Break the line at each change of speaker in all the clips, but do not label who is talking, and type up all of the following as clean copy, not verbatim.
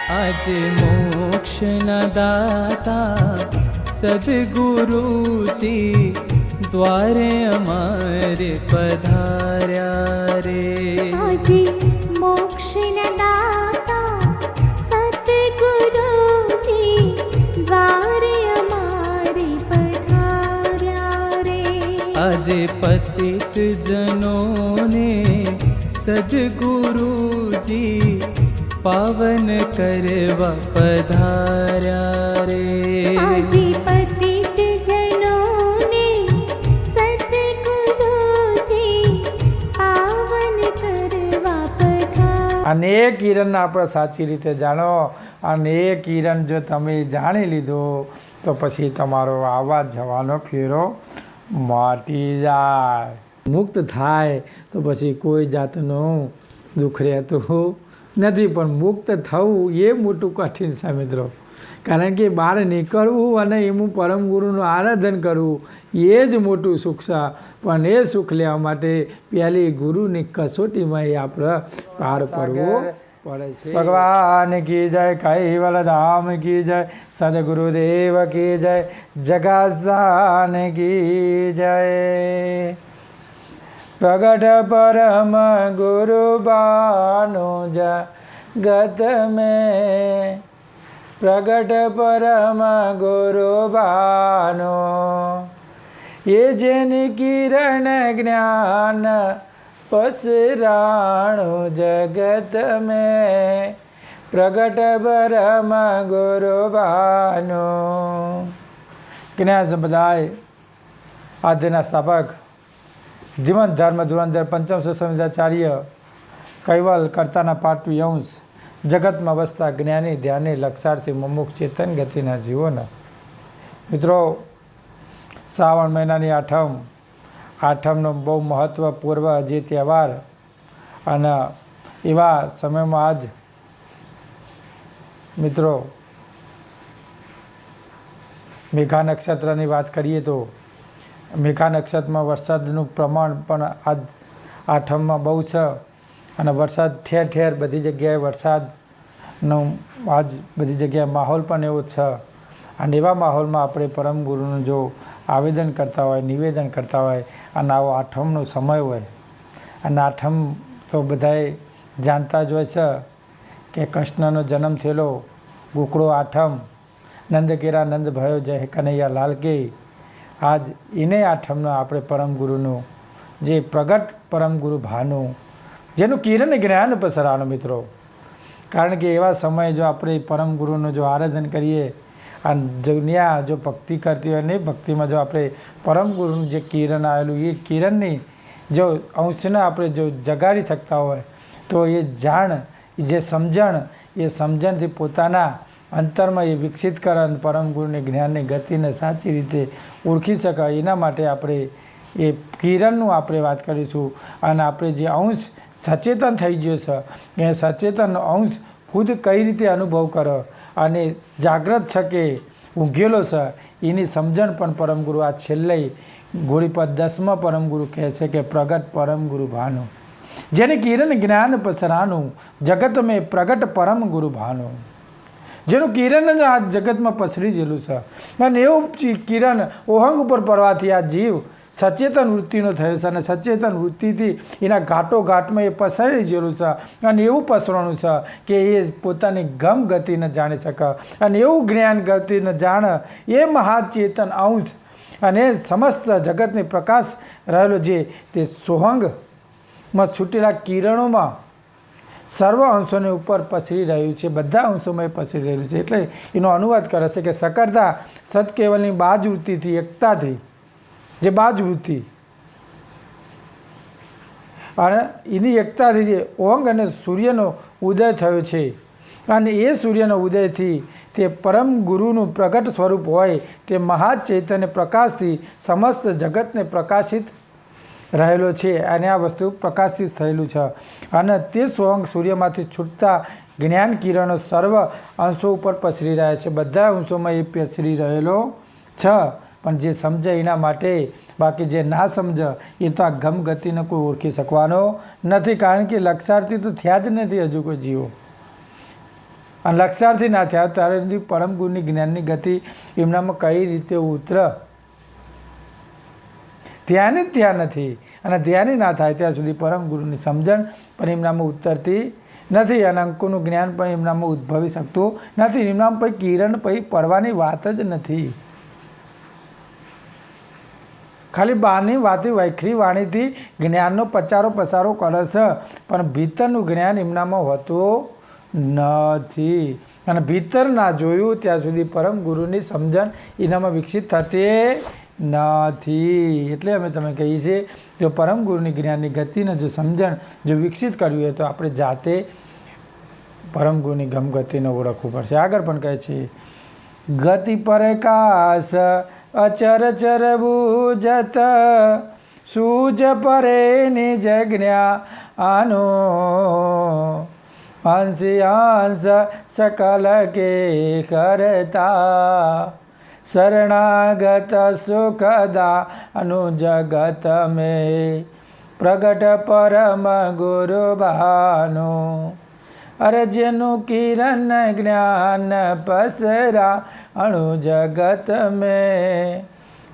आज मोक्ष न दाता सद्गुरुजी द्वारे अमारे पधार्या रे।
आज मोक्ष न दाता सद्गुरुजी द्वारे अमारे पधार्या रे।
आज पतित जनों ने सद्गुरुजी पावन करवा पधार्या रे।
आज पतित जनों ने सद्गुरुजी पावन करवा पधार्યા।
અને એ કિરણને આપણે સાચી રીતે જાણો અને એ કિરણ જો તમે જાણી લીધો તો પછી તમારો આવવા જવાનો ફેરો માટી જાય, મુક્ત થાય તો પછી કોઈ જાતનું દુઃખ રહેતું નથી. પણ મુક્ત થવું એ મોટું કઠિન છે મિત્રો. કારણ કે બહાર નીકળવું અને એનું પરમ ગુરુનું આરાધન કરવું એ જ મોટું સુખ છે. પણ એ સુખ લેવા માટે પહેલી ગુરુની કસોટીમાં એ આપણે પાર પડવો પડે છે. ભગવાન કી જય, કૈવલ ધામ કી જય, સદગુરુદેવ કી જય, જગતસ્થાન કી જય. પ્રગટ પરમ ગુરુ બાનો જગત में, प्रगट परम गुरु बानो, ये जन किरण ज्ञान पसराणो जगत में, प्रगट परम गुरु बानो. ज्ञान संप्रदाय आद्यना स्थापक ધીમંત ધર્મ ધુરંધર પંચમ સંવિદાચાર્ય કૈવલ કર્તાના પાટવી અંશ જગતમાં વસતા જ્ઞાની ધ્યાની લક્ષાર્થી મુમુક્ષ ચેતન ગતિના જીવોના મિત્રો, શ્રાવણ મહિનાની આઠમનો બહુ મહત્વપૂર્વ જે તહેવાર અને એવા સમયમાં આજ મિત્રો મેઘા નક્ષત્રની વાત કરીએ તો મેઘા નક્ષત્રમાં વરસાદનું પ્રમાણ પણ આજ આઠમમાં બહુ છે અને વરસાદ ઠેર ઠેર બધી જગ્યાએ વરસાદનો આજ બધી જગ્યાએ માહોલ પણ એવો છે. અને એવા માહોલમાં આપણે પરમ ગુરુનું જો આવેદન કરતા હોય, નિવેદન કરતા હોય અને આવો આઠમનો સમય હોય અને આઠમ તો બધાએ જાણતા જ હોય છે કે કૃષ્ણનો જન્મ થયેલો ગોકળો આઠમ, નંદ કેરા નંદ ભયો જય કનૈયા લાલ કે. આજ એને આઠમનો આપણે પરમ ગુરુનું જે પ્રગટ પરમ ગુરુ ભાનું જેનું કિરણ જ્ઞાન પસરાનું મિત્રો. કારણ કે એવા સમયે જો આપણે પરમ ગુરુનું જો આરાધન કરીએ અને દુનિયા જો ભક્તિ કરતી હોય ને ભક્તિમાં જો આપણે પરમ ગુરુનું જે કિરણ આવેલું એ કિરણની જો અંશને આપણે જો જગાડી શકતા હોય તો એ જાણ, જે સમજણ, એ સમજણથી પોતાના અંતરમાં એ વિકસિત કરે અને પરમ ગુરુની જ્ઞાનની ગતિને સાચી રીતે ઓળખી શકાય. એના માટે આપણે એ કિરણનું આપણે વાત કરીશું. અને આપણે જે અંશ સચેતન થઈ ગયો છે એ સચેતન અંશ ખુદ કઈ રીતે અનુભવ કરે અને જાગ્રત છે કે ઊંઘેલો છે એની સમજણ પણ પરમ ગુરુ આ છેલ્લે ગોળીપદ 10માં પરમ ગુરુ કહે છે કે પ્રગટ પરમ ગુરુ ભાનું, જેને કિરણ જ્ઞાન પસરાનું જગત મેં પ્રગટ પરમ ગુરુ ભાનું. જેનું કિરણ જ આ જગતમાં પસરી ગયેલું છે અને એવું કિરણ ઓહંગ ઉપર પડવાથી આ જીવ સચેતન વૃત્તિનો થયો છે અને સચેતન વૃત્તિથી એના ઘાટો ઘાટમાં એ પસરી ગયેલું છે અને એવું પસરવાનું છે કે એ પોતાની ગમ ગતિને જાણી શકે અને એવું જ્ઞાન ગતિને જાણે એ મહાચેતન અંશ અને સમસ્ત જગતની પ્રકાશ રહેલો જે તે સોહંગમાં છૂટેલા કિરણોમાં સર્વ અંશોને ઉપર પસરી રહ્યું છે, બધા અંશોમાં પસરી રહ્યું છે. એટલે એનો અનુવાદ કરે છે કે સકરતા સત્કેવલની બાજ વૃત્તિથી, એકતાથી, જે બાજ વૃત્તિ અને એની એકતાથી જે ઓંગ અને સૂર્યનો ઉદય થયો છે અને એ સૂર્યનો ઉદયથી તે પરમ ગુરુનું પ્રગટ સ્વરૂપ હોય તે મહાચૈતન્ય પ્રકાશથી સમસ્ત જગતને પ્રકાશિત રહેલો છે અને આ વસ્તુ પ્રકાશિત થયેલું છે. અને તે સોંગ સૂર્યમાંથી છૂટતા જ્ઞાન કિરણો સર્વ અંશો ઉપર પસરી રહ્યા છે, બધા અંશોમાં એ પસરી રહેલો છે. પણ જે સમજે એના માટે, બાકી જે ના સમજે એ તો આ ગમ ગતિને કોઈ ઓળખી શકવાનો નથી. કારણ કે લક્ષાર્થી તો થયા જ નથી હજુ કોઈ જીવો. અને લક્ષાર્થી ના થયા ત્યારે સુધી પરમ ગુરુની જ્ઞાનની ગતિ એમનામાં કઈ રીતે ઉતર? ધ્યાન જ ત્યાં નથી, અને ધ્યાન ના થાય ત્યાં સુધી પરમ ગુરુની સમજણ પણ એમનામાં ઉતરતી નથી, અને અંકોનું જ્ઞાન પણ એમનામાં ઉદ્ભવી શકતું નથી. એમનામાં પછી કિરણ પછી પડવાની વાત જ નથી. ખાલી બહારની વાતે વૈખરી વાણીથી જ્ઞાનનો પચારો પસારો કરે છે, પણ ભીતરનું જ્ઞાન એમનામાં હોતું નથી. અને ભીતર ના જોયું ત્યાં સુધી પરમ ગુરુની સમજણ એનામાં વિકસિત થતી નથી. એટલે અમે તમે કહીએ છીએ જો પરમ ગુરુની જ્ઞાનની ગતિને જો સમજણ જો વિકસિત કરવી હોય તો આપણે જાતે પરમ ગુરુની ગમગતિને ઓળખવું પડશે. આગળ પણ કહે છે ગતિ પરકાશ અચર ચર બુજત સૂજ પરે નિજ જ્ઞાનો અંશી અંશ સકલ કે કરતા શરણાગત સુખદા અનુજગત મેં પ્રગટ પરમ ગુરુ ભાનો. અરે જેનું કિરણ જ્ઞાન પસરા અણુજગત મેં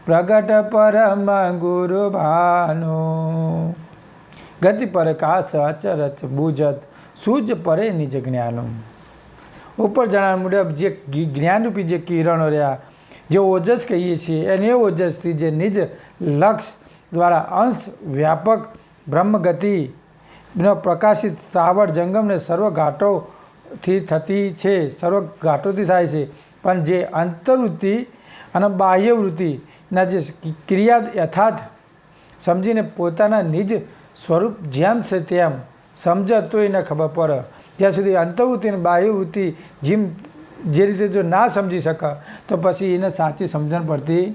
પ્રગટ પરમ ગુરુ ભાનો. ગતિ પરકાશ અચરત બુજત સૂજ પરે નિજ જ્ઞાનો. ઉપર જણાવ્યા મુજબ જે જ્ઞાનરૂપી જે કિરણો રહ્યા, જે ઓજસ કહીએ છીએ, એને ઓજસથી જે નિજ લક્ષ દ્વારા અંશ વ્યાપક બ્રહ્મગતિનો પ્રકાશિત સ્થાવર જંગમને સર્વ ઘાટોથી થતી છે, સર્વ ઘાટોથી થાય છે. પણ જે અંતર્વૃત્તિ અને બાહ્યવૃત્તિના જે ક્રિયા યથાર્થ સમજીને પોતાના નિજ સ્વરૂપ જેમ છે તેમ સમજત તો એને ખબર પડે. જ્યાં સુધી અંતર્વૃત્તિ અને બાહ્યવૃત્તિ જે રીતે જો ના સમજી શકે તો પછી એને સાચી સમજણ પડતી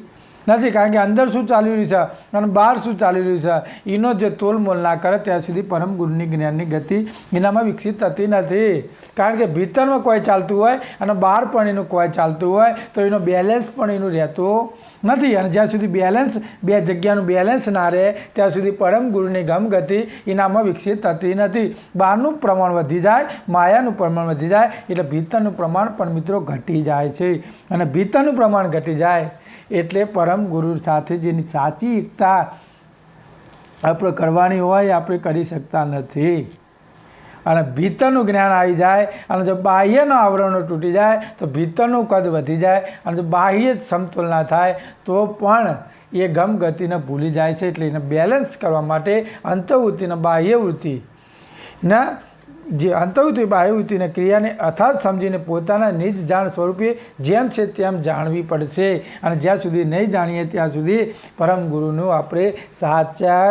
નથી. કારણ કે અંદર શું ચાલી રહ્યું છે અને બહાર શું ચાલી રહ્યું છે એનો જે તોલમોલ ના કરે ત્યાં સુધી પરમ ગુરુની જ્ઞાનની ગતિ એનામાં વિકસિત થતી નથી. કારણ કે ભીતરમાં કોઈ ચાલતું હોય અને બહાર પણ એનું કોઈ ચાલતું હોય તો એનો બેલેન્સ પણ એનું રહેતું નથી. અને જ્યાં સુધી બેલેન્સ બે જગ્યાનું બેલેન્સ ના રહે ત્યાં સુધી પરમ ગુરુની ગમગતિ એનામાં વિકસિત થતી નથી. બહારનું પ્રમાણ વધી જાય, માયાનું પ્રમાણ વધી જાય એટલે ભીતરનું પ્રમાણ પણ મિત્રો ઘટી જાય છે. અને ભીતરનું પ્રમાણ ઘટી જાય એટલે પરમ ગુરુ સાથે જેની સાચી એકતા આપણે કરવાની હોય આપણે કરી શકતા નથી. અને ભીતરનું જ્ઞાન આવી જાય અને જો બાહ્યના આવરણો તૂટી જાય તો ભીતરનું કદ વધી જાય, અને જો બાહ્ય સમતોલ ના થાય તો પણ એ ગમગતિને ભૂલી જાય છે. એટલે એને બેલેન્સ કરવા માટે અંતર્વૃત્તિ અને બાહ્યવૃત્તિના જે અંતર્વૃત્તિ બાહ્યવૃત્તિની ક્રિયાને અથાર્થ સમજીને પોતાના નિજ જાણ સ્વરૂપે જેમ છે તેમ જાણવી પડશે. અને જ્યાં સુધી નહીં જાણીએ ત્યાં સુધી પરમ ગુરુનું આપણે સાચા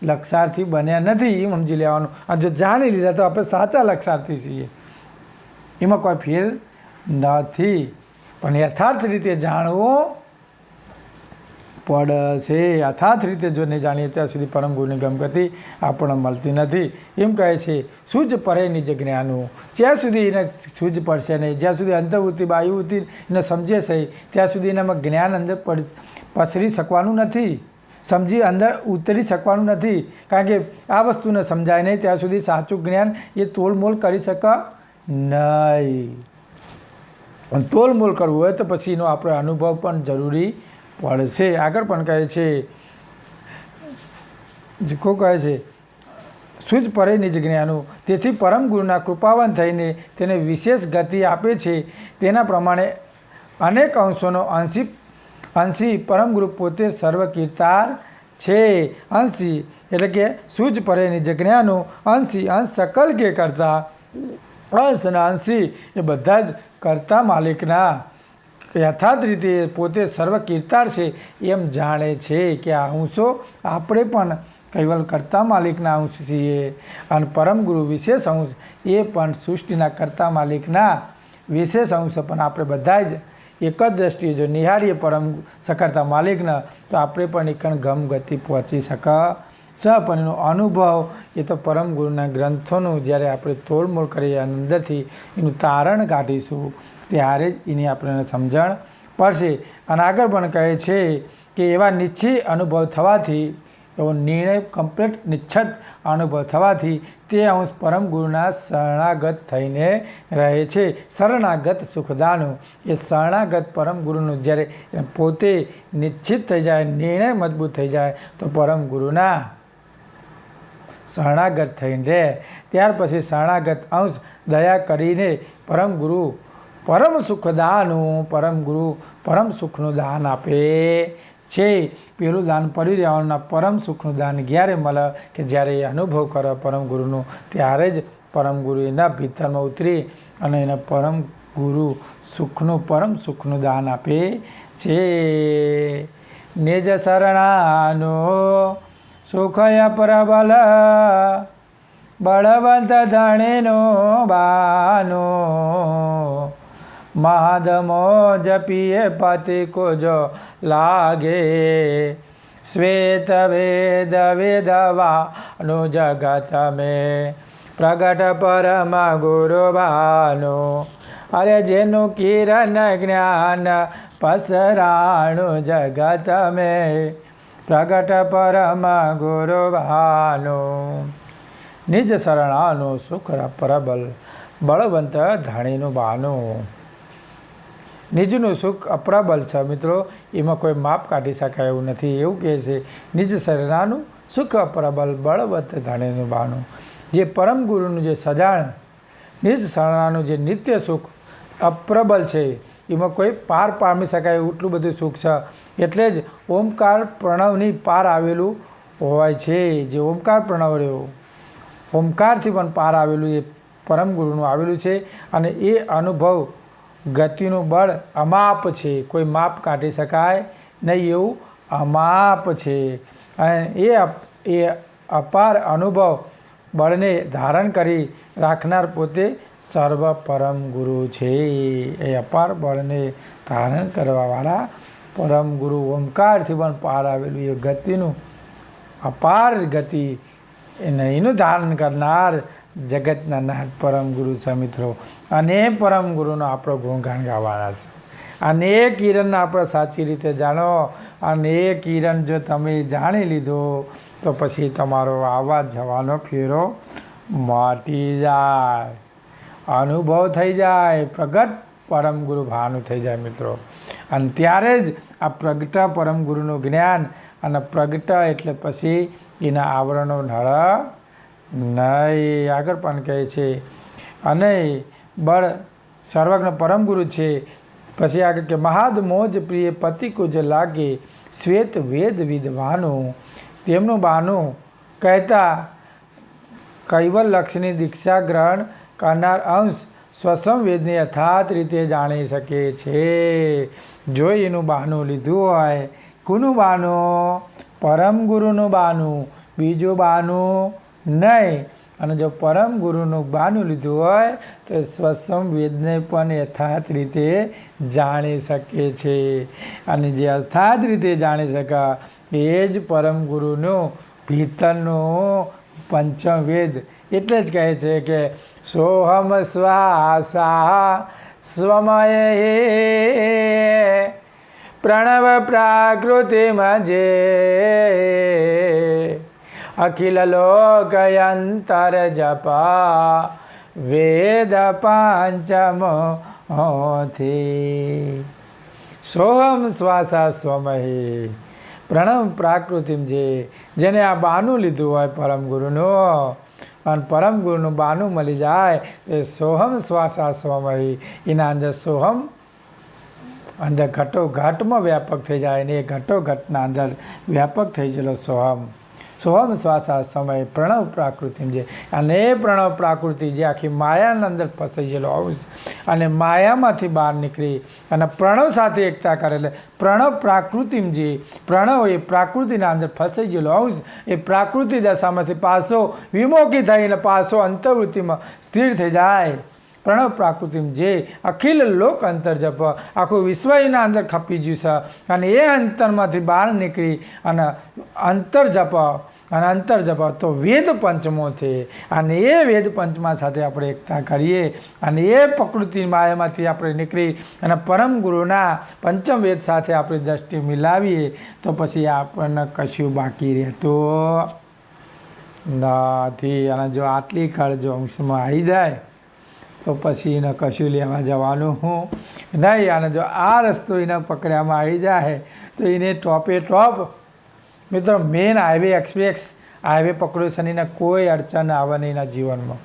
લક્ષાર્થી બન્યા નથી એમ સમજી લેવાનું. અને જો જાણી લીધા તો આપણે સાચા લક્ષાર્થી છીએ, એમાં કોઈ ફેર નથી. પણ યથાર્થ રીતે જાણવું પડશે. યથાર્થ રીતે જો નહીં જાણીએ ત્યાં સુધી પરમ ગુરુની ગમગતિ આપણને મળતી નથી. એમ કહે છે સૂજ પરે નિજ જ્ઞાનો. જ્યાં સુધી એને સૂજ પડશે નહીં, જ્યાં સુધી અંતર્વૃત્તિ બાહ્યવૃત્તિ એને સમજે છે ત્યાં સુધી એનામાં જ્ઞાન અંદર પસરી શકવાનું નથી, સમજી અંદર ઉતરી શકવાનું નથી. કારણ કે આ વસ્તુને સમજાય નહીં ત્યાં સુધી સાચું જ્ઞાન એ તોલમોલ કરી શકે નહીં. અને તોલમોલ કરવું હોય તો પછી એનો આપણે અનુભવ પણ જરૂરી પડશે. આગળ પણ કહે છે જીકો કહે છે સૂજ પરે નિજ જ્ઞાનો. તેથી પરમ ગુરુના કૃપાવાન થઈને તેને વિશેષ ગતિ આપે છે. તેના પ્રમાણે અનેક અંશોનો અંશી પરમ ગુરુ પોતે સર્વકીર્તાર છે. અંશી એટલે કે સૂજ પરે નિજ જ્ઞાનો. અંશી અંશ સકલ કે કરતા, અંશ અને અંશી એ બધા જ કરતા માલિકના યથાર્થ રીતે પોતે સર્વ કીર્તાર છે એમ જાણે છે કે આ અંશો આપણે પણ કૈવલ કરતા માલિકના અંશ છીએ. અને પરમ ગુરુ વિશેષ અંશ એ પણ સૃષ્ટિના કરતા માલિકના વિશેષ અંશ પણ આપણે બધા જ એક જ દ્રષ્ટિએ જો નિહાળીએ પરમ સકર્તા માલિકના તો આપણે પણ એક ગમ ગતિ પહોંચી શકશે. પણ એનો અનુભવ એ તો પરમ ગુરુના ગ્રંથોનું જ્યારે આપણે તોલમોલ કરીએ અંદરથી એનું તારણ કાઢીશું ત્યારે જ એની આપણને સમજણ પડશે. અને આગળ પણ કહે છે કે એવા નિશ્ચય અનુભવ થવાથી એવો નિર્ણય કમ્પ્લીટ નિશ્ચિત અનુભવ થવાથી તે અંશ પરમ ગુરુના શરણાગત થઈને રહે છે. શરણાગત સુખદાનું એ શરણાગત પરમ ગુરુનું જ્યારે પોતે નિશ્ચિત થઈ જાય, નિર્ણય મજબૂત થઈ જાય તો પરમ ગુરુના શરણાગત થઈને રહે. ત્યાર પછી શરણાગત અંશ દયા કરીને પરમ ગુરુ પરમ સુખદાનું પરમ ગુરુ પરમ સુખનું દાન આપે છે. પેલું દાન પડી રહેવાના પરમ સુખનું દાન ક્યારે મળે કે જ્યારે એ અનુભવ કરે પરમ ગુરુનું, ત્યારે જ પરમ ગુરુ એના ભીતરમાં ઉતરી અને એના પરમ ગુરુ પરમ સુખનું દાન આપે છે. નિજ શરણાનું સુખય પ્રબલ બળવંત ધણીનો બાનો મહાદમો જપીએ પતિ કુજો લાગે શ્વેત વેદ વેદવાનું જગત મેં પ્રગટ પરમ ગુરુબાનો. અરે જેનું કિરણ જ્ઞાન પસરાણું જગત મેં પ્રગટ પરમ ગુરુબાનો. નિજ શરણાનું સુખ પ્રબલ બળવંત ધણીનું બાનું. નિજનું સુખ અપ્રબલ છે મિત્રો, એમાં કોઈ માપ કાઢી શકાય એવું નથી. એવું કહે છે નિજ શરણાનું સુખ અપ્રબલ બળવંત ધણીનું બાનું. જે પરમ ગુરુનું જે સજાણ નિજ શરણાનું જે નિત્ય સુખ અપ્રબલ છે, એમાં કોઈ પાર પામી શકાય એટલું બધું સુખ છે. એટલે જ ઓમકાર પ્રણવની પાર આવેલું હોય છે. જે ઓમકાર પ્રણવ રહ્યો, ઓમકારથી પણ પાર આવેલું એ પરમ ગુરુનું આવેલું છે. અને એ અનુભવ ગતિનું બળ અમાપ છે, કોઈ માપ કાઢી શકાય નહીં એવું અમાપ છે. અને એ અપાર અનુભવ બળને ધારણ કરી રાખનાર પોતે સર્વ પરમ ગુરુ છે. એ અપાર બળને ધારણ કરવાવાળા પરમ ગુરુ ઓમકારથી પણ પાર આવેલું એ ગતિનું અપાર ગતિ એનું ધારણ કરનાર જગતના નાથ પરમ ગુરુ છે મિત્રો. અને પરમ ગુરુનો આપણો ગુણગાન ગાવાના છે. અને એ કિરણને આપણે સાચી રીતે જાણો. અને એ કિરણ જો તમે જાણી લીધો તો પછી તમારો આવવા જવાનો ફેરો મટી જાય, અનુભવ થઈ જાય, પ્રગટ પરમ ગુરુ ભાનું થઈ જાય મિત્રો. અને ત્યારે જ આ પ્રગટ પરમ ગુરુનું જ્ઞાન અને પ્રગટ એટલે પછી એના આવરણો નળ નહીં. આગળ પણ કહે છે અને બળ સર્વજ્ઞ પરમ ગુરુ છે. પછી આગળ કે મહાદ મોજ પ્રિય પતિ કુજ લાગે શ્વેત વેદ વિદ્વાનું. તેમનું બાનું કહેતા કૈવલ લક્ષની દીક્ષા ગ્રહણ કરનાર અંશ સ્વસમ વેદને યથાર્થ રીતે જાણી શકે છે. જો એનું બાનું લીધું હોય, કોનું બાનું? પરમ ગુરુનું બાનું, બીજું બાનું નહીં. અને જો પરમ ગુરુનું બાનું લીધું હોય તો સ્વસમ વેદને પણ યથાર્થ રીતે જાણી શકે છે. અને જે યથાર્થ રીતે જાણી શકે એ જ પરમ ગુરુનું ભીતરનું પંચમ વેદ. એટલે જ કહે છે કે સોહમ શ્વાસા સ્વમય પ્રણવ પ્રાકૃતિમાં જે અખિલ લોકયંતર જપા વેદ પાંચમોથી. સોહમ શ્વાસા સ્વમહી પ્રણવ પ્રાકૃતિમ જે, જેને આ બાનું લીધું હોય પરમ ગુરુનું, અને પરમ ગુરુનું બાનું મળી જાય એ સોહમ શ્વાસા સ્વમહી. એના અંદર સોહમ અંદર ઘટોઘટમાં વ્યાપક થઈ જાય ને એ ઘટોઘટના અંદર વ્યાપક થઈ ગયેલો સોહમ. સોહમ શ્વાસા સમય પ્રણવ પ્રાકૃતિ જે, અને એ પ્રણવ પ્રાકૃતિ જે આખી માયાના અંદર ફસાઈ ગયેલો અંશ અને માયામાંથી બહાર નીકળી અને પ્રણવ સાથે એકતા કરેલે પ્રણવ પ્રાકૃતિમ જે, પ્રણવ એ પ્રાકૃતિના અંદર ફસાઈ ગયેલો અંશ એ પ્રાકૃતિ દશામાંથી પાછો વિમોખી થઈને પાછો અંતર્વૃત્તિમાં સ્થિર થઈ જાય. પ્રણવ પ્રાકૃતિમ જે અખિલ લોક અંતર જપ, આખું વિશ્વ એના અંદર ખપી ગયું છે અને એ અંતરમાંથી બહાર નીકળી અને અંતર જપ અને અંતર જપ તો વેદ પંચમોથી, અને એ વેદ પંચમા સાથે આપણે એકતા કરીએ અને એ પ્રકૃતિ માયામાંથી આપણે નીકળી અને પરમ ગુરુના પંચમ વેદ સાથે આપણી દ્રષ્ટિ મિલાવીએ તો પછી આપણને કશું બાકી રહેતું નથી. અને જો આટલી કાળ જો અંશમાં આવી જાય તો પછી એને કશું લેવા જવાનું હું નહીં. અને જો આ રસ્તો એને પકડ્યામાં આવી જાય તો એને ટોપે ટોપ મિત્રો મેન હાઈવે એક્સપ્રેસ હાઈવે પકડ્યો છે એને કોઈ અડચણ આવે નહીં એના જીવનમાં.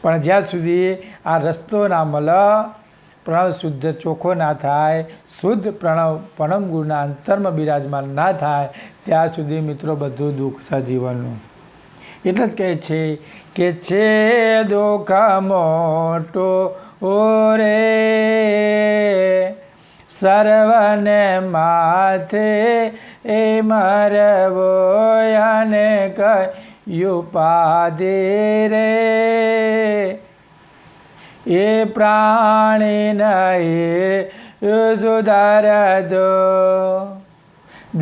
પણ જ્યાં સુધી આ રસ્તો ના મળે, પ્રણવ શુદ્ધ ચોખ્ખો ના થાય, શુદ્ધ પ્રણવ પરમ ગુરુના અંતરમાં બિરાજમાન ના થાય ત્યાં સુધી મિત્રો બધું દુઃખ છે જીવનનું. એટલે જ કહે છે કે છે દુઃખ મોટો રે સર્વને માથે એ મરવો અને કયું પાદે રે એ પ્રાણીને એ સુધાર દો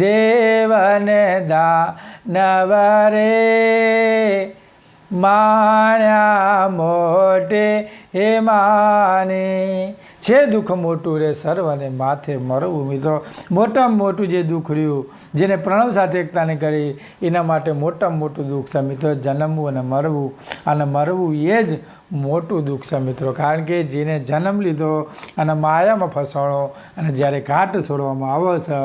દેવને દાનવરે માણ્યા મોટે હે માને છે દુઃખ મોટું રે સર્વને માથે મરવું. મિત્રો મોટામાં મોટું જે દુઃખ રહ્યું જેને પ્રણવ સાથે એકતા નહીં કરી એના માટે મોટામાં મોટું દુઃખ છે મિત્રો જન્મવું અને મરવું. અને મરવું એ જ મોટું દુઃખ છે મિત્રો. કારણ કે જેને જન્મ લીધો અને માયામાં ફસાણો અને જ્યારે ઘાટ છોડવામાં આવે છે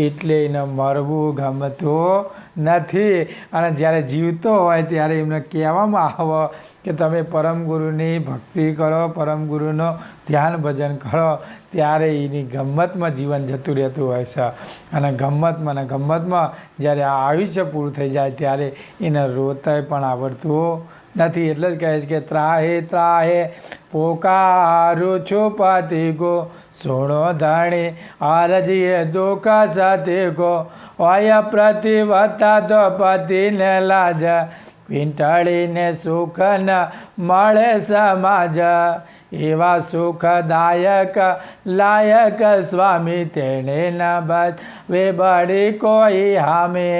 એટલે એને મરવું ગમતું નથી. અને જ્યારે જીવતો હોય ત્યારે એમને કહેવામાં આવે કે તમે પરમ ગુરુની ભક્તિ કરો, પરમ ગુરુનો ધ્યાન ભજન કરો, ત્યારે એની ગમ્મતમાં જીવન જતું રહેતું હોય છે. અને ગમ્મતમાં જ્યારે આ આયુષ્ય પૂરું થઈ જાય ત્યારે એને રોતાય પણ આવડતું નથી. એટલે જ કહે છે કે ત્રાહે ત્રાહે પોકારું છું પતિ ગો સોણો ધણી આરજીએ દુઃખ સાથે ગો ઓય પ્રતિવતા તો પતિને લાજ વીંટળીને સુખ ન મળે સમાજ એવા સુખદાયક લાયક સ્વામી તેણે ન બચવે બળી કોઈ હામે.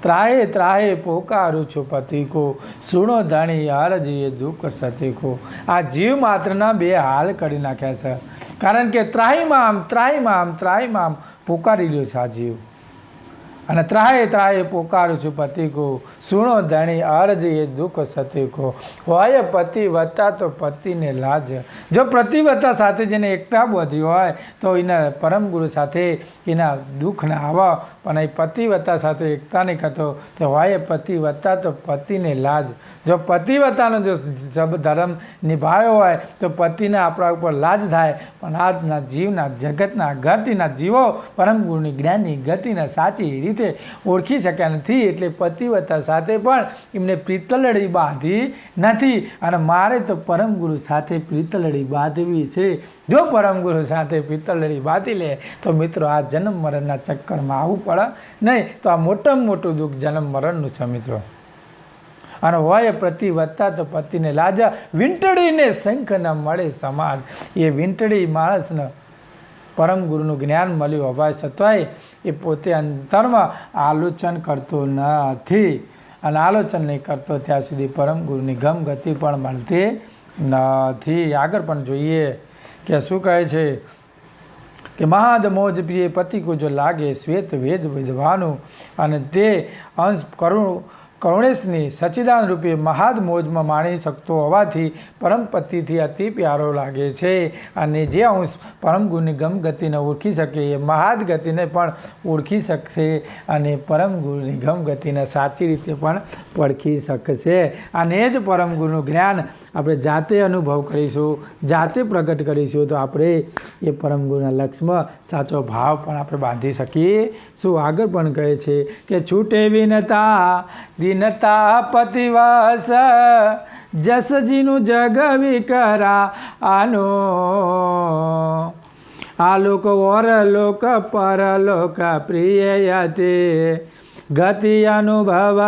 ત્રાહે ત્રાહે પોકારું છું પતિ કો સુણો ધણી અરજીએ દુઃખ સતી કો. આ જીવ માત્રના બે હાલ કરી નાખ્યા છે. કારણ કે ત્રાહીમામ પોકારી રહ્યો છે આ જીવ. અને ત્રાહે ત્રાહે પોકારું છું પતિ કો સુણો ધણી અરજીએ દુઃખ સતી કો હોય પતિવતા તો પતિને લાજ. જો પ્રતિવતા સાથે જેને એકતા બધી હોય તો એના પરમ ગુરુ સાથે એના દુઃખ ના આવે. પણ એ પતિવતા સાથે એકતા નહીં કરતો તો હોય પતિવતા તો પતિને લાજ. જો પતિવતાનો જો ધર્મ નિભાવ્યો હોય તો પતિને આપણા ઉપર લાજ થાય. પણ આજના જીવના જગતના ગતિના જીવો પરમ ગુરુની જ્ઞાનની ગતિને સાચી રીતે ઓળખી શક્યા નથી. એટલે પતિવતા સાથે પણ એમને પ્રીતલડી બાંધી નથી. અને મારે તો પરમ ગુરુ સાથે પ્રીતલડી બાંધવી છે. જો પરમ ગુરુ સાથે પ્રીતલડી બાંધી લે તો મિત્રો આ જન્મ મરણના ચક્કરમાં આવવું પડે નહીં. તો આ મોટામાં મોટું દુઃખ જન્મ મરણનું છે મિત્રો. અને હોય પ્રતિવત્તા તો પતિને લાજા વીંટળીને શંખ ન મળે સમાજ. એ વીંટળી માણસને પરમ ગુરુનું જ્ઞાન મળ્યું હોવા છતાંય એ પોતે અંતરમાં આલોચન કરતો નથી. અને આલોચન નહીં કરતો ત્યાં સુધી પરમ ગુરુની ગમગતિ પણ મળતી નથી. આગળ પણ જોઈએ કે શું કહે છે કે મહાદ મોજ પ્રિય પતિ કો જો લાગે શ્વેત વેદ વિદ્વાનું. અને તે અંશ કરુણેશની સચ્ચિદાન રૂપે મહાદ મોજમાં માણી શકતો હોવાથી પરમ પતિથી અતિ પ્યારો લાગે છે. અને જે અંશ પરમ ગુરુની ગમગતિને ઓળખી શકે એ મહાદ ગતિને પણ ઓળખી શકશે અને પરમ ગુરુની ગમગતિને સાચી રીતે પણ પડખી શકશે. અને એ જ પરમ ગુરુનું જ્ઞાન આપણે જાતે અનુભવ કરીશું, જાતે પ્રગટ કરીશું તો આપણે એ પરમ ગુરુના લક્ષ્યમાં સાચો ભાવ પણ આપણે બાંધી શકીએ. શું આગળ પણ કહે છે કે છૂટે વિનતા દીનતા પતિવાસ જસજીનું જગ વિકરા આનો. આ લોક ઓર લોક પરલોક પ્રિય તે ગતિ અનુભવ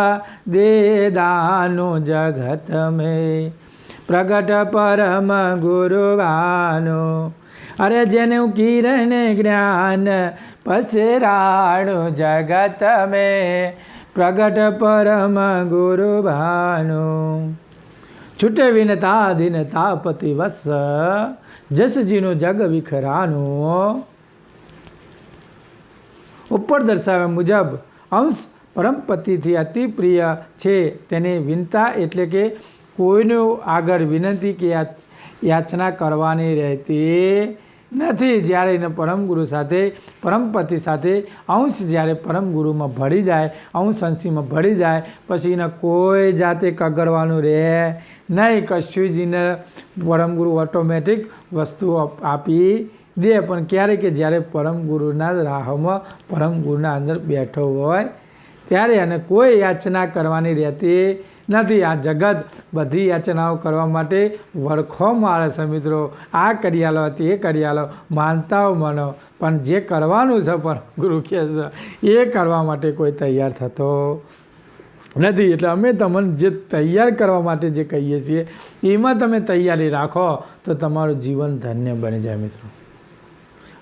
દેદાનું જગત મેં પ્રગટ પરમ ગુરુવાનો. અરે જેનું કિરણ જ્ઞાન પસરાણું જગત મેં પ્રગટ પરમ ગુરુ ભાનો છૂટે વિનતા દિનતા પતિ વત્સ જસજીનું જગ વિખરાનું ઉપર દર્શાવ્યા મુજબ અંશ પરમપતિથી અતિ પ્રિય છે. તેની વિનતા એટલે કે કોઈનું આગળ વિનંતી કે યાચના કરવાની રહેતી નથી. જ્યારે એને પરમગુરુ સાથે પરમપતિ સાથે અંશ જ્યારે પરમગુરુમાં ભળી જાય, અંશ અંશીમાં ભળી જાય, પછી એને કોઈ જાતે કગરવાનું રહે નહીં. કશું જ એને પરમગુરુ ઓટોમેટિક વસ્તુ આપી દે. પણ ક્યારે કે જ્યારે પરમગુરુના રાહમાં પરમગુરુના અંદર બેઠો હોય ત્યારે એને કોઈ યાચના કરવાની રહેતી નથી. આ જગત બધી યાચનાઓ કરવા માટે વળખો મારે છે મિત્રો. આ કરી આલો, તે કરી આલો, માનતાઓ માનો, પણ જે કરવાનું છે પરમગુરુ કહે છે એ કરવા માટે કોઈ તૈયાર થતો નથી. એટલે અમે તમને જે તૈયાર કરવા માટે જે કહીએ છીએ એમાં તમે તૈયારી રાખો તો તમારું જીવન ધન્ય બની જાય મિત્રો.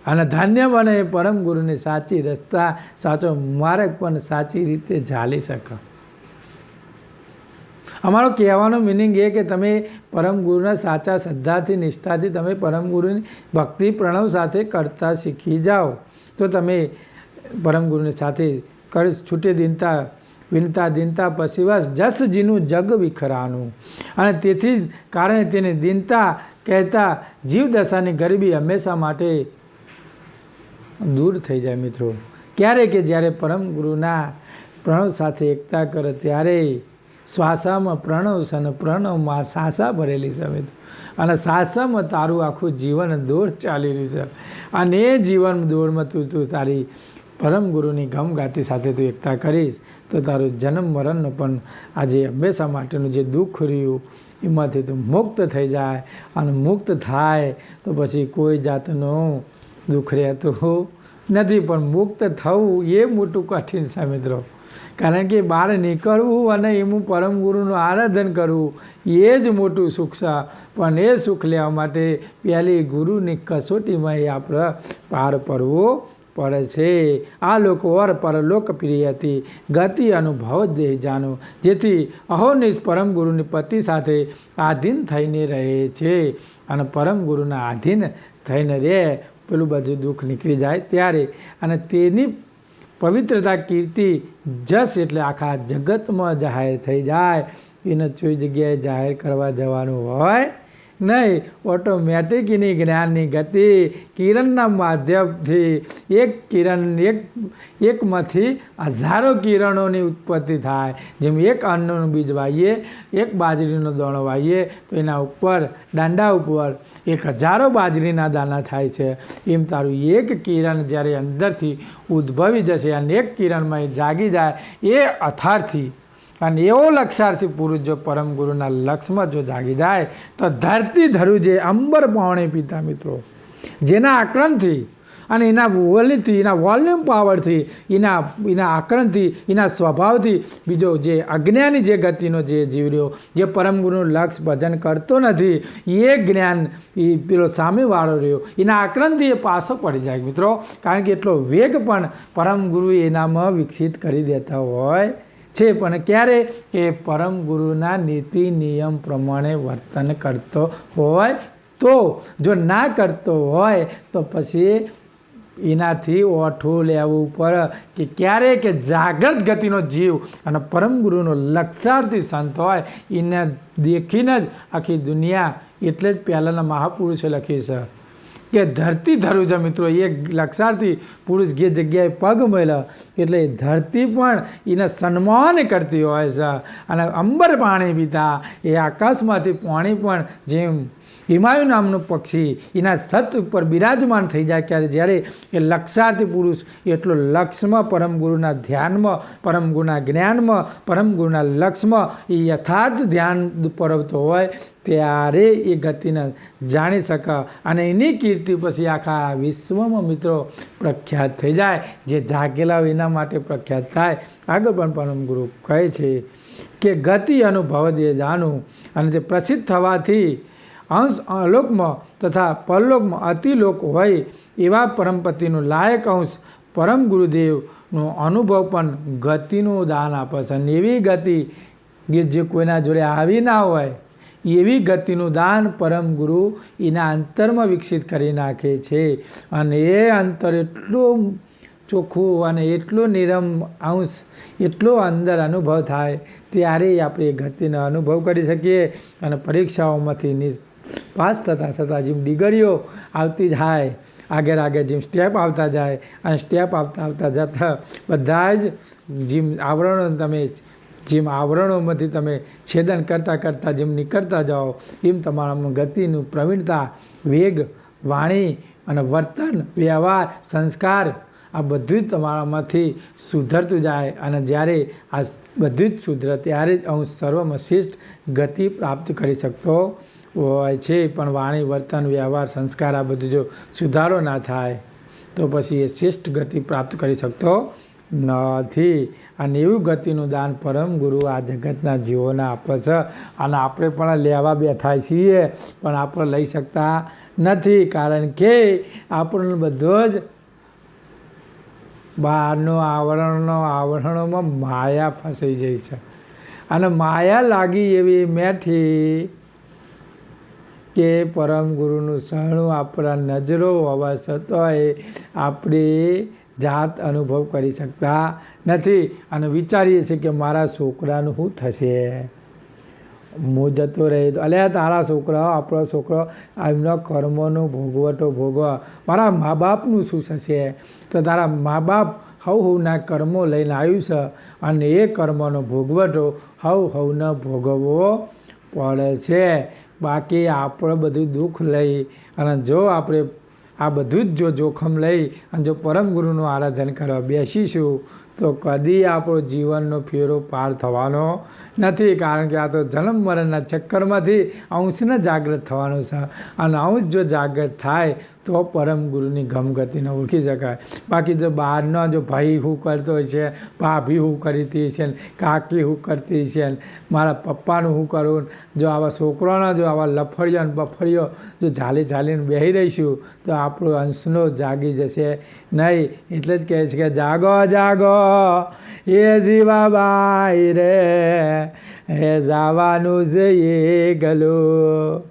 અને ધન્ય બને એ પરમગુરુની સાચી રસ્તા, સાચો માર્ગ પણ સાચી રીતે ચાલી શકે. અમારો કહેવાનો મિનિંગ એ કે તમે પરમગુરુના સાચા શ્રદ્ધાથી નિષ્ઠાથી તમે પરમગુરુની ભક્તિ પ્રણવ સાથે કરતા શીખી જાઓ તો તમે પરમગુરુની સાથે છૂટે દિનતા વિનતા દિનતા પછીવશ જસજીનું જગ વિખરાનું. અને તેથી કારણે તેને દિનતા કહેતા જીવદશાની ગરીબી હંમેશા માટે દૂર થઈ જાય મિત્રો. ક્યારે કે જ્યારે પરમગુરુના પ્રણવ સાથે એકતા કરે ત્યારે શ્વાસામાં પ્રણવ છે અને પ્રણવમાં સાસા ભરેલી છે મિત્રો. અને સાસામાં તારું આખું જીવન દોડ ચાલી રહ્યું છે. અને એ જીવન દોડમાં તું તારી પરમગુરુની ગમગાતી સાથે તું એકતા કરીશ તો તારું જન્મ મરણનું પણ આજે હંમેશા માટેનું જે દુઃખ રહ્યું એમાંથી તું મુક્ત થઈ જાય. અને મુક્ત થાય તો પછી કોઈ જાતનું દુઃખ રહેતું નથી. પણ મુક્ત થવું એ મોટું કઠિન છે મિત્રો. કારણ કે બહાર નીકળવું અને એનું પરમગુરુનું આરાધન કરવું એ જ મોટું સુખ છે. પણ એ સુખ લેવા માટે પહેલી ગુરુની કસોટીમાં એ આપણે પાર પડવું પડે છે. આ લોકો ઓર પરલોક પ્રિય હતી ગતિ અનુભવ દેહ જાણો. જેથી અહોનિશ પરમગુરુની પતિ સાથે આધીન થઈને રહે છે. અને પરમગુરુના આધીન થઈને રહે પેલું બધું દુઃખ નીકળી જાય ત્યારે. અને તેની પવિત્રતા કીર્તિ જસ એટલે આખા જગતમાં જાહેર થઈ જાય. એને કોઈ જગ્યાએ જાહેર કરવા જવાનું હોય નહીં. ઓટોમેટિક એની જ્ઞાનની ગતિ કિરણના માધ્યમથી એક કિરણ એકમાંથી હજારો કિરણોની ઉત્પત્તિ થાય. જેમ એક અન્નનું બીજ વાવીએ, એક બાજરીનો દાણો વાવીએ તો એના ઉપર દાંડા ઉપર 1000 બાજરીના દાણા થાય છે. એમ તારું એક કિરણ જ્યારે અંદરથી ઉદ્ભવી જશે અને એક કિરણમાં એ જાગી જાય એ અથારથી અને એવો લક્ષાર્થી પુરુષ જો પરમગુરુના લક્ષમાં જો જાગી જાય તો ધરતી ધરું જે અંબર પાણી પીતા મિત્રો જેના આકરણથી અને એના વોલ્યુમથી, એના વોલ્યુમ પાવરથી, એના આકરણથી, એના સ્વભાવથી બીજો જે અજ્ઞાની જે ગતિનો જે જીવ રહ્યો જે પરમગુરુનું લક્ષ ભજન કરતો નથી એ જ્ઞાન એ પેલો સામેવાળો રહ્યો એના આકરણથી એ પાછો પડી જાય મિત્રો. કારણ કે એટલો વેગ પણ પરમગુરુ એનામાં વિકસિત કરી દેતા હોય છે. પણ ક્યારે કે પરમગુરુના નીતિ નિયમ પ્રમાણે વર્તન કરતો હોય તો. જો ના કરતો હોય તો પછી એનાથી ઓઠું લેવું પડે. કે ક્યારે કે જાગ્રત ગતિનો જીવ અને પરમગુરુનો લક્ષાર્થી સંત હોય એને દેખીને જ આખી દુનિયા એટલે જ પહેલાંના મહાપુરુષે લખી છે કે ધરતી ધરું છે મિત્રો. એ લક્ષાર્થી પુરુષ જે જગ્યાએ પગ મળ્યા એટલે ધરતી પણ એને સન્માન કરતી હોય છે. અને અંબર પાણી પીતા એ આકાશમાંથી પાણી પણ જેમ હિમાયુ નામનું પક્ષી એના છત ઉપર બિરાજમાન થઈ જાય ત્યારે જ્યારે એ લક્ષાર્થી પુરુષ એટલો લક્ષમાં પરમગુરુના ધ્યાનમાં, પરમગુરુના જ્ઞાનમાં, પરમગુરુના લક્ષમાં એ યથાર્થ ધ્યાન પરવતો હોય ત્યારે એ ગતિને જાણી શકે. અને એની કીર્તિ પછી આખા વિશ્વમાં મિત્રો પ્રખ્યાત થઈ જાય. જે જાગેલા હોય એના માટે પ્રખ્યાત થાય. આગળ પણ પરમગુરુ કહે છે કે ગતિ અનુભવ દે જાણું. અને તે પ્રસિદ્ધ થવાથી અંશ અલોકમાં તથા પરલોકમાં અતિલોક હોય એવા પરમપતિનું લાયક અંશ પરમ ગુરુદેવનો અનુભવ પણ ગતિનું દાન આપે છે. અને એવી ગતિ કે જે કોઈના જોડે આવી ના હોય એવી ગતિનું દાન પરમ ગુરુ એના અંતરમાં વિકસિત કરી નાખે છે. અને એ અંતર એટલું ચોખ્ખું અને એટલો નિરમ અંશ એટલો અંદર અનુભવ થાય ત્યારે આપણે એ ગતિનો અનુભવ કરી શકીએ. અને પરીક્ષાઓમાંથી પાસ થતાં થતાં જેમ ડિગ્રીઓ આવતી જાય આગળ જેમ સ્ટેપ આવતા જાય અને સ્ટેપ આવતા જતાં બધા જ જેમ આવરણોમાંથી તમે છેદન કરતાં જેમ નીકળતા જાઓ એમ તમારામાં ગતિનું પ્રવીણતા, વેગ, વાણી અને વર્તન, વ્યવહાર, સંસ્કાર આ બધું જ તમારામાંથી સુધરતું જાય. અને જ્યારે આ બધું જ સુધરે ત્યારે જ હું સર્વમાં શ્રેષ્ઠ ગતિ પ્રાપ્ત કરી શકતો હોય છે. પણ વાણી, વર્તન, વ્યવહાર, સંસ્કાર આ બધું જો સુધારો ના થાય તો પછી એ શ્રેષ્ઠ ગતિ પ્રાપ્ત કરી શકતો નથી. અને એવું ગતિનું દાન પરમ ગુરુ આ જગતના જીવોને આપે છે. અને આપણે પણ લેવા બેઠા છીએ પણ આપણે લઈ શકતા નથી, કારણ કે આપણને બધો જ બહારનો આવરણોમાં માયા ફસાઈ જાય છે. અને માયા લાગી એવી મેઠી કે પરમ ગુરુનું શરણું આપણા નજરો હોવા છતાંય આપણે જાત અનુભવ કરી શકતા નથી. અને વિચારીએ છીએ કે મારા છોકરાનું શું થશે, હું જતો રહે તો અલ્યા તારા છોકરાઓ આપણો છોકરો એમના કર્મોનું ભોગવટો ભોગવા, મારા મા બાપનું શું થશે? તો તારા મા બાપ હવના કર્મો લઈને આવ્યું છે અને એ કર્મનો ભોગવટો હવને ભોગવવો પડે છે. બાકી આપણે બધું દુઃખ લઈ અને જો આપણે આ બધું જ જો જોખમ લઈ અને જો પરમ ગુરુનું આરાધન કરવા બેસીશું તો કદી આપણો જીવનનો ફેરો પાર થવાનો નથી. કારણ કે આ તો જન્મ મરણના ચક્કરમાંથી અંશને જાગૃત થવાનું છે. અને અંશ જો જાગૃત થાય તો પરમ ગુરુની ગમગતિને ઓળખી શકાય. બાકી જો બહારનો જો ભાઈ શું કરતો હોય છે, ભાભી શું કરતી છે, કાકી શું કરતી છે, મારા પપ્પાનું શું કરવું, જો આવા છોકરાના જો આવા લફડીઓ અને બફડીઓ જો ઝાલીને બેસી રહીશું તો આપણો અંશનો જાગી જશે નહીં. એટલે જ કહે છે કે જાગો જાગો એ જીવાબાઈ રે, હે જવાનું જ એકલું,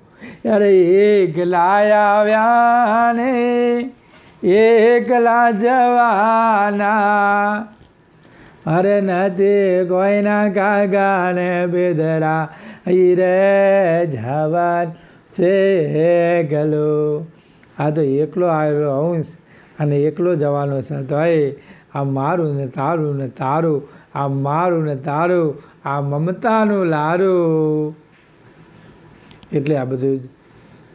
અરે એકલા આવ્યા ને એકલા જવાના, અરે નથી કોઈના કાગાને બેદરા રે જવાન છે ગલો. આ તો એકલો આવેલો અંશ અને એકલો જવાનો છે. તો આ મારું ને તારું ને તારું, આ મારું ને તારું, આ મમતાનું લારું. એટલે આ બધું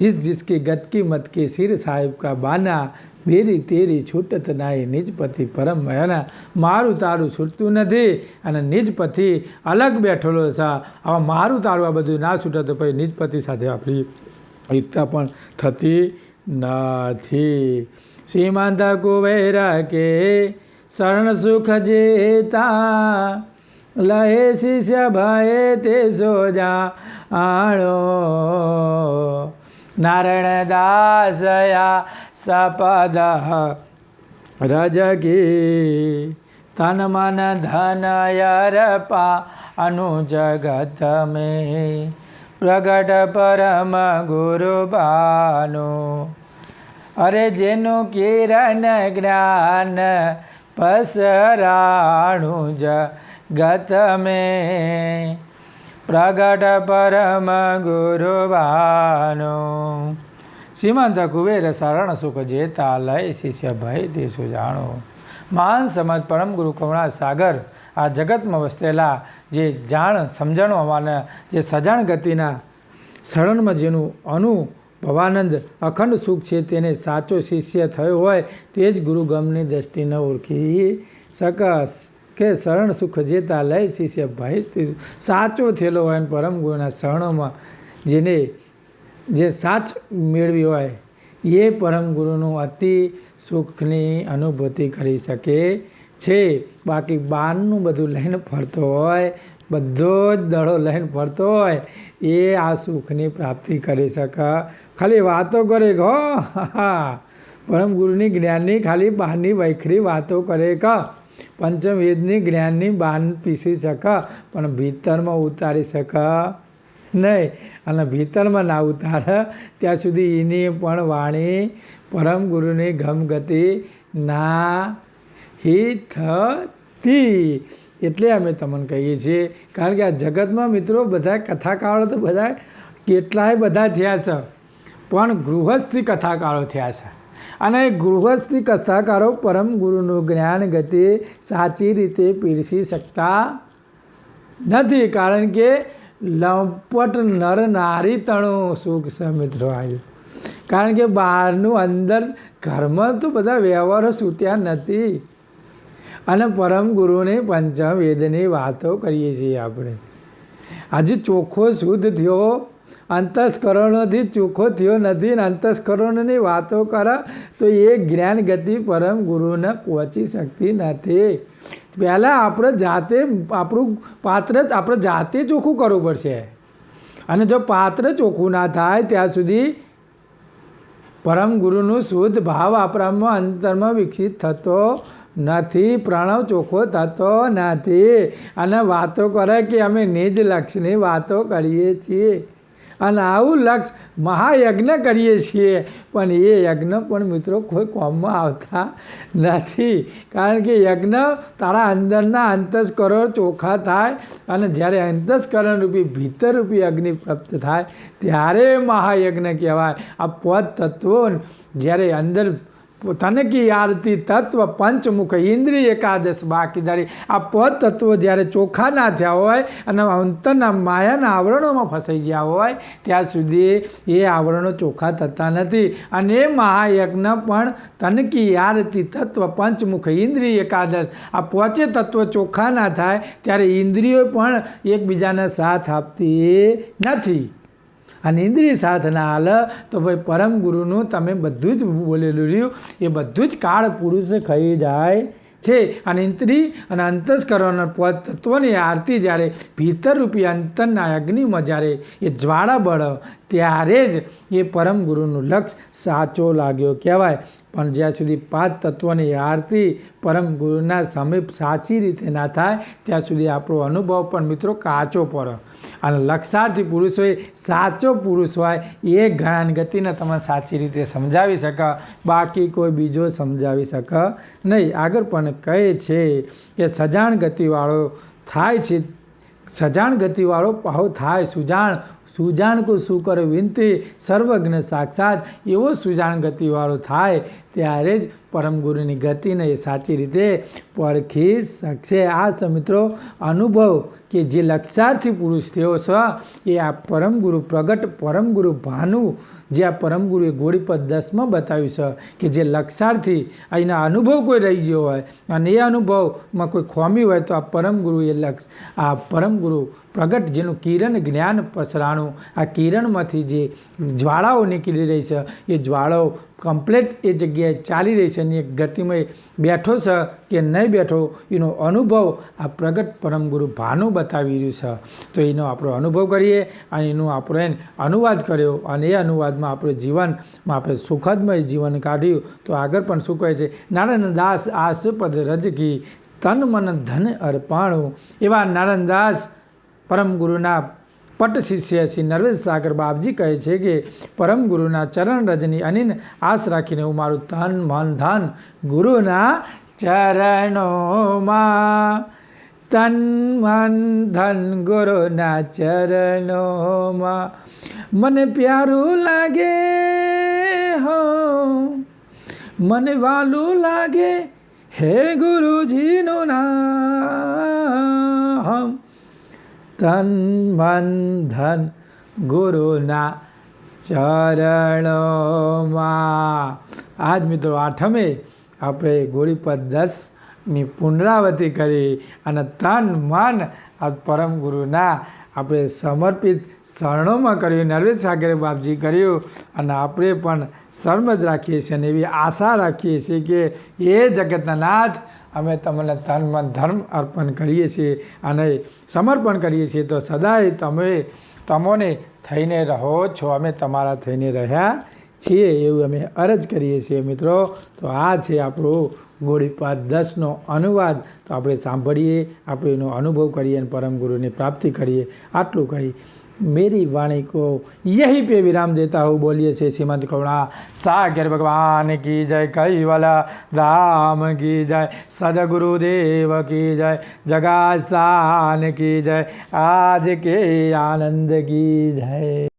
जिसकी गत की मत की सिर साहिब का बाना, मेरी तेरी છૂટત નાય નિજપતિ પરમ મયાના. મારું તારું છૂટતું નથી અને નિજપતિ અલગ બેઠેલો છે. આવા મારું તારું આ બધું ના છૂટે તો પછી નિજપતિ સાથે આપણી એકતા પણ થતી નથી. શ્રીમંત કુબેર કે શરણ સુખ જેતા, લહે શિષ્ય ભય તે સોજા આણો, નારાયણ દાસયા સપદ રજકી, તન મન ધન અર્પા અનુજગત में પ્રગટ પરમ ગુરુ બાનો. અરે જેનું કિરણ જ્ઞાન પસરાણું જગત में પ્રગટ પરમ ગુરુ બાનો. શ્રીમંત કુબેર શરણ સુખ જેતા, લય શિષ્ય ભય તે સુજાણો. મહાન સમજ પરમ ગુરુ કરુણા સાગર આ જગતમાં વસેલા જે જાણ સમજણ હોવાના જે સજાણ ગતિના શરણમાં જેનું અનુભવાનંદ અખંડ સુખ છે તેને સાચો શિષ્ય થયો હોય તે જ ગુરુગમની દ્રષ્ટિને ઓળખી શકસ. કે શરણ સુખ જેતા, લય શિષ્ય ભય સાચો થયેલો હોય પરમ ગુરુના શરણોમાં જેને જે સાચ મેળવી હોય એ પરમ ગુરુનું અતિ સુખની અનુભૂતિ કરી શકે છે. બાકી બહારનું બધું લઈને ફરતો હોય, બધો જ દડો લઈને ફરતો હોય એ આ સુખની પ્રાપ્તિ કરી શકે. ખાલી વાતો કરે હો પરમ ગુરુની જ્ઞાનની ખાલી બહારની વૈખરી વાતો કરે કે પંચમવેદની જ્ઞાનની બહાર પીસી શકે પણ ભીતરમાં ઉતારી શકે નહીં. અને ભીતરમાં ના ઉતારે ત્યાં સુધી એની પણ વાણી પરમ ગુરુની ગમગતિ ના હી થતી. એટલે અમે તમને કહીએ છીએ, કારણ કે આ જગતમાં મિત્રો બધા કથાકારો તો બધા કેટલાય બધા થયા છે, પણ ગૃહસ્થી કથાકારો થયા છે. અને એ ગૃહસ્થી કથાકારો પરમ ગુરુનું જ્ઞાન ગતિ સાચી રીતે પીરસી શકતા નથી, કારણ કે લંપટ નર નારી તણું સુખ છે મિત્રો આવ્યું. કારણ કે બહારનું અંદર ઘરમાં તો બધા વ્યવહારો છૂટ્યા નથી. અને પરમ ગુરુની પંચમવેદની વાતો કરીએ છીએ આપણે. આજે ચોખ્ખો શુદ્ધ થયો, અંતસ્કરણોથી ચોખ્ખો થયો નથી ને અંતસ્કરણોની વાતો કરે તો એ જ્ઞાન ગતિ પરમ ગુરુને પહોંચી શકતી નથી. પહેલાં આપણે જાતે આપણું પાત્ર આપણે જાતે ચોખ્ખું કરવું પડશે. અને જો પાત્ર ચોખ્ખું ના થાય ત્યાં સુધી પરમ ગુરુનું શુદ્ધ ભાવ આપણામાં અંતરમાં વિકસિત થતો નથી, પ્રણવ ચોખ્ખો થતો નથી. અને વાતો કરે કે અમે નિજ લક્ષ્યની વાતો કરીએ છીએ અને આવું લક્ષ્ય મહાયજ્ઞ કરીએ છીએ, પણ એ યજ્ઞ પણ મિત્રો કોઈ કોમમાં આવતા નથી. કારણ કે યજ્ઞ તારા અંદરના અંતસ્કરણ ચોખ્ખા થાય અને જ્યારે અંતસ્કરણ રૂપી ભીતરરૂપી અગ્નિ પ્રાપ્ત થાય ત્યારે મહાયજ્ઞ કહેવાય. આ પોત તત્વો જ્યારે અંદર તનકી આરતી તત્વ પંચમુખ ઇન્દ્રિય એકાદશ બાકી ધારી આ પોત તત્વો જ્યારે ચોખ્ખા ના થયા હોય અને અંતરના માયાના આવરણોમાં ફસાઈ ગયા હોય ત્યાં સુધી એ આવરણો ચોખ્ખા થતા નથી. અને એ મહાયજ્ઞ પણ તનકી આરતી તત્વ પંચમુખ ઇન્દ્રિય એકાદશ આ પોચે તત્વો ચોખ્ખા ના થાય ત્યારે ઇન્દ્રિયો પણ એકબીજાને સાથ આપતી નથી. અને ઇન્દ્રિય સાથ ના હાલે તો ભાઈ પરમ ગુરુનું તમે બધું જ બોલેલું રહ્યું એ બધું જ કાળ પુરુષ ખાઈ જાય છે. અને ઇન્દ્રિય અને અંતસ્કરણ તત્વની આરતી જ્યારે ભીતરરૂપી અંતરના અગ્નિમાં જ્યારે એ જ્વાળા બળ ત્યારે જ એ પરમ ગુરુનું લક્ષ્ય સાચો લાગ્યો કહેવાય. પણ જ્યાં સુધી પાંચ તત્વની આરતી પરમ ગુરુના સમીપ સાચી રીતે ના થાય ત્યાં સુધી આપણો અનુભવ પણ મિત્રો કાચો પડે. અને લક્ષાર્થી પુરુષ હોય, સાચો પુરુષ હોય એ જ્ઞાન ગતિને તમે સાચી રીતે સમજાવી શકે, બાકી કોઈ બીજો સમજાવી શકે નહીં. આગળ પણ કહે છે કે સજાણ ગતિવાળો થાય છે, સજાણ ગતિવાળો ભાવ થાય સુજાણ સુજાણ કો શું કરે વિનતી સર્વજ્ઞ સાક્ષાત. એવો સુજાણ ગતિવાળો થાય ત્યારે જ પરમ ગુરુની ગતિને એ સાચી રીતે પરખી શકશે. આ છે મિત્રો અનુભવ કે જે લક્ષાર્થી પુરુષ થયો છે એ આ પરમ ગુરુ પ્રગટ પરમ ગુરુ ભાનુ જે આ પરમ ગુરુએ ગોળીપદ 10માં બતાવ્યું છે કે જે લક્ષાર્થી અહીંના અનુભવ કોઈ રહી ગયો હોય અને એ અનુભવમાં કોઈ ખોમી હોય તો આ પરમ ગુરુ એ આ પરમ ગુરુ પ્રગટ જેનું કિરણ જ્ઞાન પસરાણું આ કિરણમાંથી જે જ્વાળાઓ નીકળી રહી છે એ જ્વાળાઓ કમ્પ્લેટ એ જગ્યાએ ચાલી રહી છે અને એ ગતિમય બેઠો છે કે નહીં બેઠો એનો અનુભવ આ પ્રગટ પરમ ગુરુ ભાનુ બતાવી રહ્યું છે. તો એનો આપણો અનુભવ કરીએ અને એનું આપણે અનુવાદ કર્યો અને એ અનુવાદમાં આપણે જીવનમાં આપણે સુખદમય જીવન કાઢ્યું. તો આગળ પણ શું કહે છે, નારાયણ દાસ આસપદ રજકી તન મન ધન અર્પાણું. એવા નારાયણ દાસ પરમ ગુરુના પટ શિષ્ય શ્રી નરવેશ સાગર બાપજી કહે છે કે પરમ ગુરુના ચરણ રજની અનિન આસ રાખીને હું મારું તન મન ધન ગુરુના ચરણોમાં, તન મન ધન ગુરુના ચરણોમાં મને પ્યારું લાગે હો, મને વાલું લાગે હે ગુરુજીનું નામ, તન મન ધન ગુરુના ચરણોમાં. આજ મિત્રો આઠમે આપણે ગોળીપદ 10ની પુનરાવૃત્તિ કરી અને તન મન આ પરમ ગુરુના આપણે સમર્પિત શરણોમાં કર્યું. નરવેશ સાગર બાપજી કર્યું અને આપણે પણ શરમ જ રાખીએ છીએ અને એવી આશા રાખીએ છીએ કે એ જગતના નાથ અમે તમને તન મન ધર્મ અર્પણ કરીએ છીએ અને સમર્પણ કરીએ છીએ. તો સદાય તમે તમોને થઈને રહો છો, અમે તમારા થઈને રહ્યા છીએ એવું અમે અરજ કરીએ છીએ મિત્રો. તો આ છે આપણું ગોળીપાદ 10નો અનુવાદ. તો આપણે સાંભળીએ, આપણે એનો અનુભવ કરીએ અને પરમ ગુરુની પ્રાપ્તિ કરીએ. આટલું કહી मेरी वाणी को यहीं पे विराम देता हूँ. बोलिए से श्रीमंत करुणा सागर भगवान की जय, कैवला धाम की जय, सदगुरुदेव की जय, जगास्थान की जय, आज के आनंद की जय.